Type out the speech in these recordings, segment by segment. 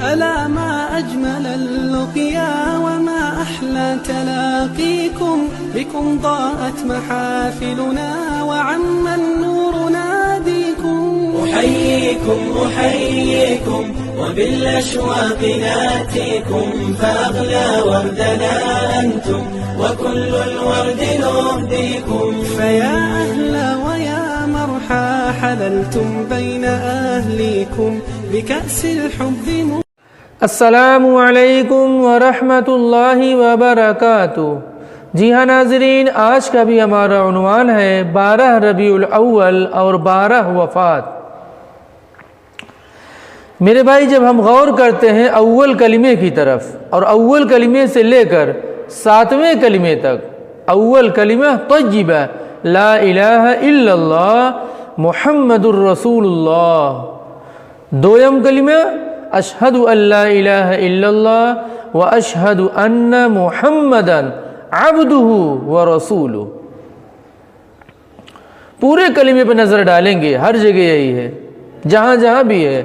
ألا ما أجمل اللقيا وما أحلى تلاقيكم بكم ضاءت محافلنا وعم النور ناديكم أحييكم وبالأشواق ناتيكم فأغلى وردنا أنتم وكل الورد نهديكم. فيا أهلا ويا مرحى حللتم بين أهليكم بكأس الحب. السلام علیکم ورحمۃ اللہ وبرکاتہ. جی ہاں ناظرین، آج کا بھی ہمارا عنوان ہے 12 ربیع الاول اور 12 وفات. میرے بھائی، جب ہم غور کرتے ہیں اول کلمے کی طرف اور اول کلمے سے لے کر 7ویں کلمے تک، اول کلمہ طیبہ لا الہ الا اللہ محمد الرسول اللہ، دویم کلمہ اشہد ان لا الہ الا اللہ و اشہد ان محمدا عبدہ و رسولہ. پورے کلمے پہ نظر ڈالیں گے، ہر جگہ یہی ہے، جہاں جہاں بھی ہے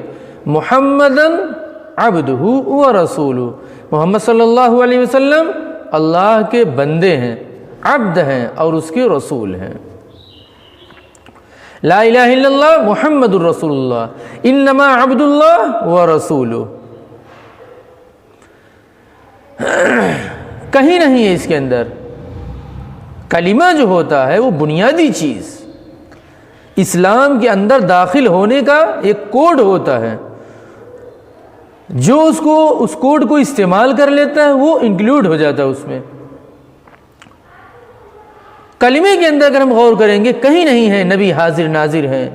محمدا عبدہ و رسولہ. محمد صلی اللہ علیہ وسلم اللہ کے بندے ہیں، عبد ہیں اور اس کے رسول ہیں. لا الہ الا اللہ محمد الرسول اللہ انما عبد اللہ و رسولہ. کہیں نہیں ہے اس کے اندر. کلمہ جو ہوتا ہے وہ بنیادی چیز، اسلام کے اندر داخل ہونے کا ایک کوڈ ہوتا ہے. جو اس کوڈ کو استعمال کر لیتا ہے وہ انکلوڈ ہو جاتا ہے اس میں. کلمے کے اندر اگر ہم غور کریں گے، کہیں نہیں ہے نبی حاضر ناظر ہیں،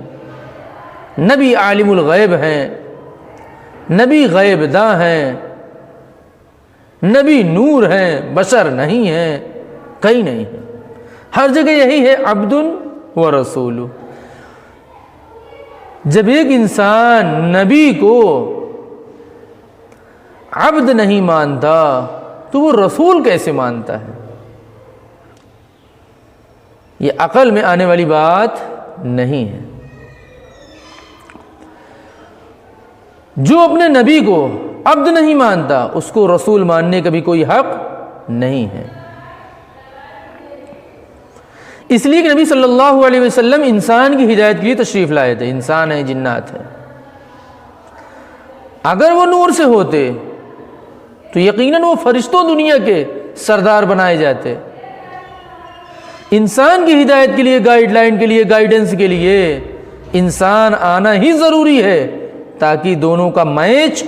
نبی عالم الغیب ہیں، نبی غیب داں ہیں، نبی نور ہیں، بشر نہیں ہیں، کہیں نہیں ہے. ہر جگہ یہی ہے عبد و رسول. جب ایک انسان نبی کو عبد نہیں مانتا تو وہ رسول کیسے مانتا ہے؟ یہ عقل میں آنے والی بات نہیں ہے. جو اپنے نبی کو عبد نہیں مانتا اس کو رسول ماننے کا بھی کوئی حق نہیں ہے. اس لیے کہ نبی صلی اللہ علیہ وسلم انسان کی ہدایت کے لیے تشریف لائے تھے. انسان ہے، جنات ہے. اگر وہ نور سے ہوتے تو یقیناً وہ فرشتوں دنیا کے سردار بنائے جاتے. انسان کی ہدایت کے لیے، گائیڈ لائن کے لیے، گائیڈنس کے لیے انسان آنا ہی ضروری ہے تاکہ دونوں کا میچ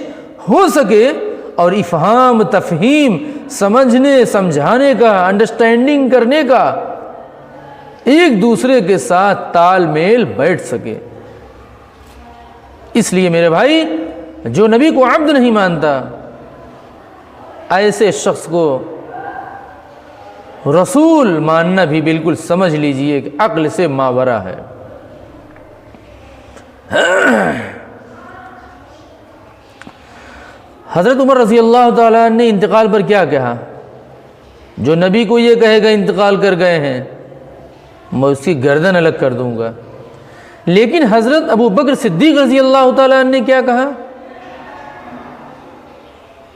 ہو سکے اور افہام، تفہیم، سمجھنے سمجھانے کا، انڈرسٹینڈنگ کرنے کا ایک دوسرے کے ساتھ تال میل بیٹھ سکے. اس لیے میرے بھائی، جو نبی کو عبد نہیں مانتا ایسے شخص کو رسول ماننا بھی بالکل سمجھ لیجئے کہ عقل سے ماورا ہے. حضرت عمر رضی اللہ تعالیٰ نے انتقال پر کیا کہا؟ جو نبی کو یہ کہے گا انتقال کر گئے ہیں میں اس کی گردن الگ کر دوں گا. لیکن حضرت ابو بکر صدیق رضی اللہ تعالیٰ نے کیا کہا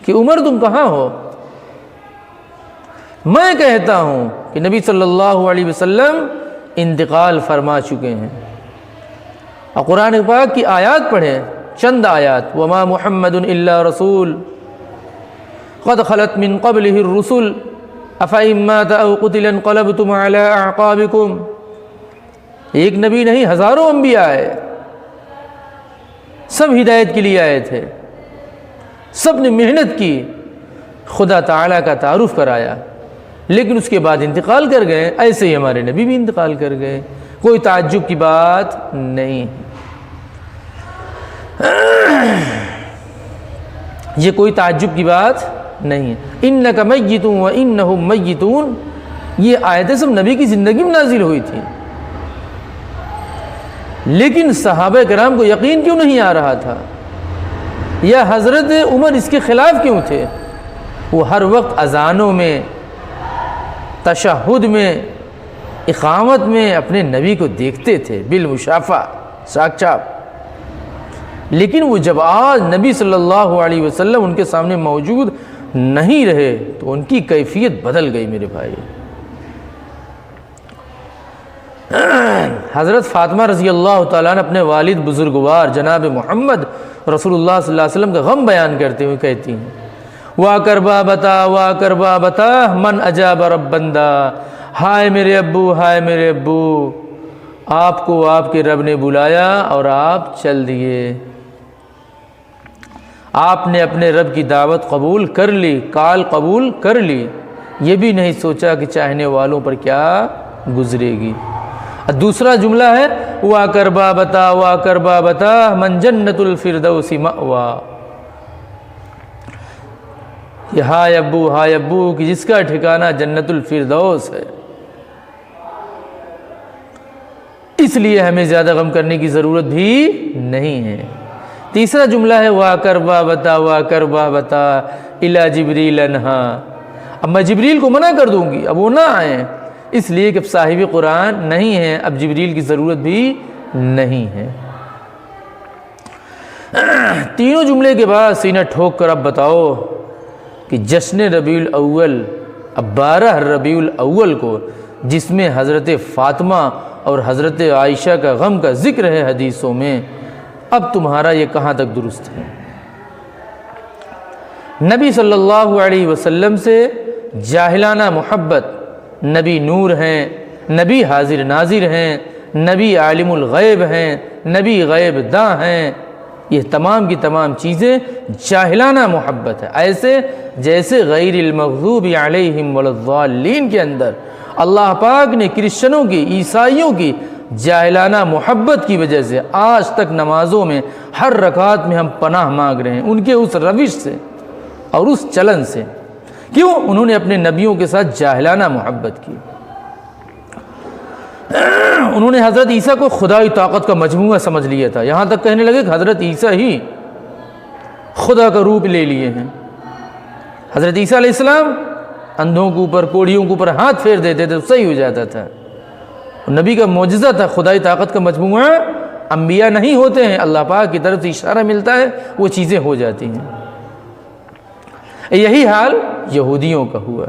کہ عمر تم کہاں ہو؟ میں کہتا ہوں کہ نبی صلی اللہ علیہ وسلم انتقال فرما چکے ہیں. اور قرآن پاک کی آیات پڑھیں، چند آیات. وما محمد الا رسول قد خلت من قبله الرسل افإن مات او قتل انقلبتم على اعقابكم. ایک نبی نہیں، ہزاروں انبیاء آئے، سب ہدایت کے لیے آئے تھے، سب نے محنت کی، خدا تعالیٰ کا تعارف کرایا، لیکن اس کے بعد انتقال کر گئے. ایسے ہی ہمارے نبی بھی انتقال کر گئے. کوئی تعجب کی بات نہیں، یہ کوئی تعجب کی بات نہیں ہے. انک میت وانہم میتون، یہ آیتیں سب نبی کی زندگی میں نازل ہوئی تھیں. لیکن صحابہ کرام کو یقین کیوں نہیں آ رہا تھا؟ یا حضرت عمر اس کے خلاف کیوں تھے؟ وہ ہر وقت اذانوں میں، تشہد میں، اقامت میں اپنے نبی کو دیکھتے تھے بالمشافہ، چاک چاپ. لیکن وہ جب آج نبی صلی اللہ علیہ وسلم ان کے سامنے موجود نہیں رہے تو ان کی کیفیت بدل گئی میرے بھائی۔ حضرت فاطمہ رضی اللہ تعالیٰ نے اپنے والد بزرگوار جناب محمد رسول اللہ صلی اللہ علیہ وسلم کا غم بیان کرتے ہوئے کہتی ہیں، وا کربا بتا وا کربا بتا من اجاب رب بندہ، ہائے میرے ابو، ہائے میرے ابو، آپ کو آپ کے رب نے بلایا اور آپ چل دیے۔ آپ نے اپنے رب کی دعوت قبول کر لی، کال قبول کر لی، یہ بھی نہیں سوچا کہ چاہنے والوں پر کیا گزرے گی۔ دوسرا جملہ ہے وا کربا بتا وا کربا بتا من جنت الفردوس مأوا، یہ ہائے ابو کہ جس کا ٹھکانہ جنت الفردوس ہے۔ اس لیے ہمیں زیادہ غم کرنے کی ضرورت بھی نہیں ہے۔ تیسرا جملہ ہے وا کربا بتا الا جبریل انہا، اب میں جبریل کو منع کر دوں گی، اب وہ نہ آئیں، اس لیے کہ اب صاحب قرآن نہیں ہے، اب جبریل کی ضرورت بھی نہیں ہے۔ تینوں جملے کے بعد سینہ ٹھوک کر اب بتاؤ کہ جشن ربیع الاول، اب 12 ربیع الاول کو، جس میں حضرت فاطمہ اور حضرت عائشہ کا غم کا ذکر ہے حدیثوں میں، اب تمہارا یہ کہاں تک درست ہے؟ نبی صلی اللہ علیہ وسلم سے جاہلانہ محبت، نبی نور ہیں، نبی حاضر ناظر ہیں، نبی عالم الغیب ہیں، نبی غیب داں ہیں، یہ تمام کی تمام چیزیں جاہلانہ محبت ہے، ایسے جیسے غیر المغضوب علیہم ولا الضالین کے اندر اللہ پاک نے کرسچنوں کی، عیسائیوں کی جاہلانہ محبت کی وجہ سے آج تک نمازوں میں ہر رکعت میں ہم پناہ مانگ رہے ہیں ان کے اس روش سے اور اس چلن سے۔ کیوں؟ انہوں نے اپنے نبیوں کے ساتھ جاہلانہ محبت کی۔ انہوں نے حضرت عیسیٰ کو خدائی طاقت کا مجموعہ سمجھ لیا تھا، یہاں تک کہنے لگے کہ حضرت عیسیٰ ہی خدا کا روپ لے لیے ہیں۔ حضرت عیسیٰ علیہ السلام اندھوں کے اوپر، کوڑیوں کے اوپر ہاتھ پھیر دیتے تھے تو صحیح ہو جاتا تھا۔ نبی کا معجزہ تھا، خدائی طاقت کا مجموعہ۔ انبیاء نہیں ہوتے ہیں، اللہ پاک کی طرف سے اشارہ ملتا ہے، وہ چیزیں ہو جاتی ہیں۔ یہی حال یہودیوں کا ہوا۔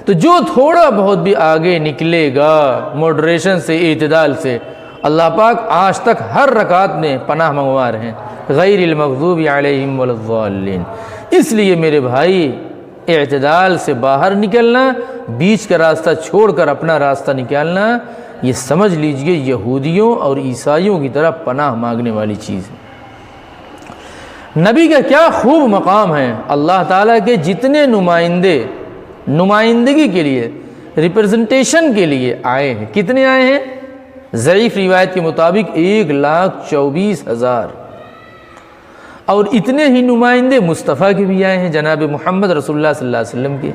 تو جو تھوڑا بہت بھی آگے نکلے گا موڈریشن سے، اعتدال سے، اللہ پاک آج تک ہر رکعت میں پناہ منگوا رہے ہیں، غیر المغضوب علیہم ولا الضالین۔ اس لیے میرے بھائی، اعتدال سے باہر نکلنا، بیچ کا راستہ چھوڑ کر اپنا راستہ نکالنا، یہ سمجھ لیجئے یہودیوں اور عیسائیوں کی طرح پناہ مانگنے والی چیز ہے۔ نبی کا کیا خوب مقام ہے، اللہ تعالیٰ کے جتنے نمائندے نمائندگی کے لیے، ریپرزنٹیشن کے لیے آئے ہیں، کتنے آئے ہیں؟ ضعیف روایت کے مطابق 1,24,000، اور اتنے ہی نمائندے مصطفیٰ کے بھی آئے ہیں، جناب محمد رسول اللہ صلی اللہ علیہ وسلم کے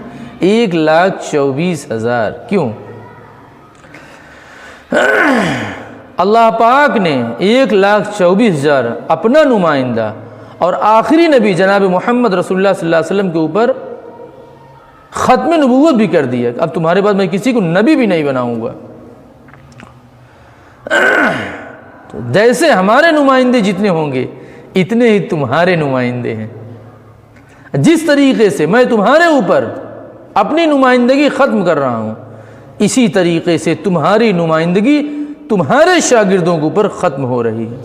1,24,000۔ کیوں؟ اللہ پاک نے 1,24,000 اپنا نمائندہ اور آخری نبی جناب محمد رسول اللہ صلی اللہ علیہ وسلم کے اوپر ختم نبوت بھی کر دیا، اب تمہارے بعد میں کسی کو نبی بھی نہیں بناؤں گا۔ تو جیسے ہمارے نمائندے جتنے ہوں گے اتنے ہی تمہارے نمائندے ہیں۔ جس طریقے سے میں تمہارے اوپر اپنی نمائندگی ختم کر رہا ہوں، اسی طریقے سے تمہاری نمائندگی تمہارے شاگردوں کے اوپر ختم ہو رہی ہے۔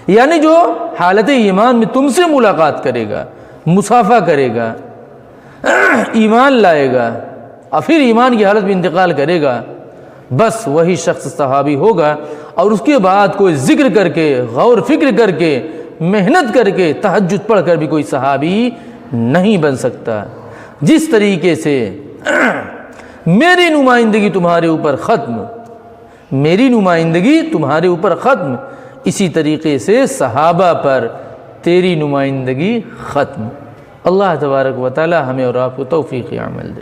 یعنی جو حالت ایمان میں تم سے ملاقات کرے گا، مصافحہ کرے گا، ایمان لائے گا اور پھر ایمان کی حالت میں انتقال کرے گا، بس وہی شخص صحابی ہوگا۔ اور اس کے بعد کوئی ذکر کر کے، غور فکر کر کے، محنت کر کے، تہجد پڑھ کر بھی کوئی صحابی نہیں بن سکتا۔ جس طریقے سے میری نمائندگی تمہارے اوپر ختم، میری نمائندگی تمہارے اوپر ختم، اسی طریقے سے صحابہ پر تیری نمائندگی ختم۔ اللہ تبارک و تعالی ہمیں اور آپ کو توفیق عمل دے۔